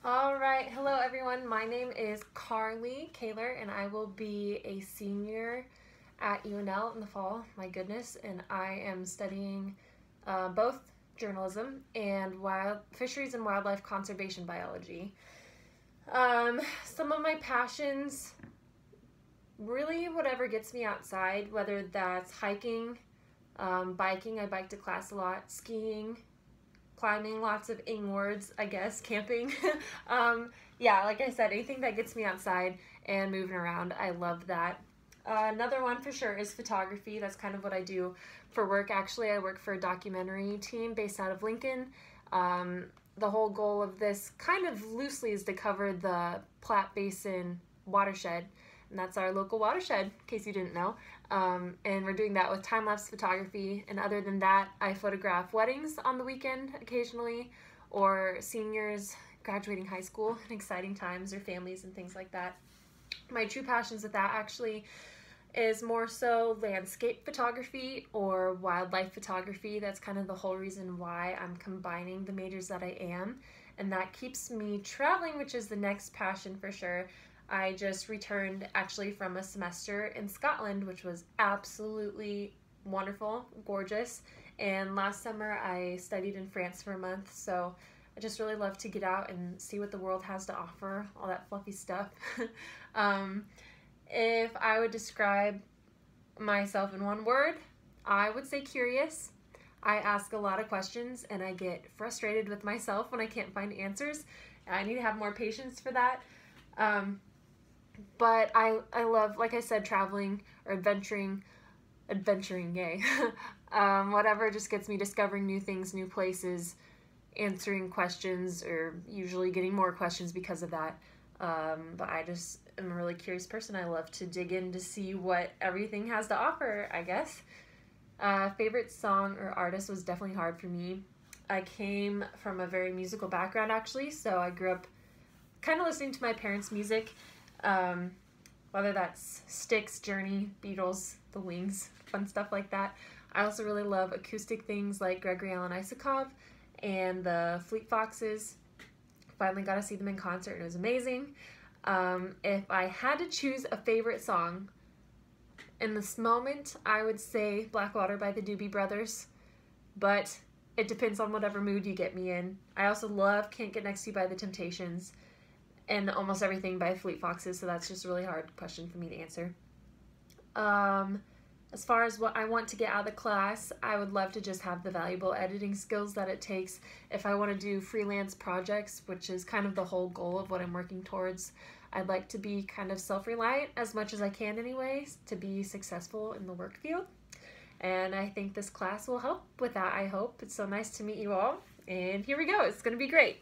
All right, hello everyone. My name is Carlee Koehler and I will be a senior at UNL in the fall. My goodness, and I am studying both journalism and fisheries and wildlife conservation biology. Some of my passions, really whatever gets me outside, whether that's hiking, biking, I bike to class a lot, skiing, climbing, lots of ing words, I guess, camping. Yeah, like I said, anything that gets me outside and moving around, I love that. Another one for sure is photography. That's kind of what I do for work. Actually, I work for a documentary team based out of Lincoln. The whole goal of this kind of loosely is to cover the Platte Basin watershed, and that's our local watershed, in case you didn't know. And we're doing that with time-lapse photography, and other than that, I photograph weddings on the weekend occasionally, or seniors graduating high school in exciting times, or families and things like that. My true passions with that actually is more so landscape photography or wildlife photography. That's kind of the whole reason why I'm combining the majors that I am, and that keeps me traveling, which is the next passion for sure. I just returned actually from a semester in Scotland, which was absolutely wonderful, gorgeous, and last summer I studied in France for a month, so I just really love to get out and see what the world has to offer, all that fluffy stuff. If I would describe myself in one word, I would say curious. I ask a lot of questions and I get frustrated with myself when I can't find answers. I need to have more patience for that. But I love, like I said, traveling or adventuring, yay. Whatever just gets me discovering new things, new places, answering questions, or usually getting more questions because of that. But I just am a really curious person. I love to dig in to see what everything has to offer, I guess. Favorite song or artist was definitely hard for me. I came from a very musical background, actually, so I grew up kind of listening to my parents' music, whether that's Styx, Journey, Beatles, The Wings, fun stuff like that. I also really love acoustic things like Gregory Alan Isakov and the Fleet Foxes. Finally got to see them in concert and it was amazing. If I had to choose a favorite song in this moment, I would say Blackwater by the Doobie Brothers, but it depends on whatever mood you get me in. I also love Can't Get Next to You by the Temptations and Almost Everything by Fleet Foxes, so that's just a really hard question for me to answer. As far as what I want to get out of the class, I would love to just have the valuable editing skills that it takes if I want to do freelance projects, which is kind of the whole goal of what I'm working towards. I'd like to be kind of self-reliant as much as I can anyways to be successful in the work field. And I think this class will help with that, I hope. It's so nice to meet you all. And here we go. It's going to be great.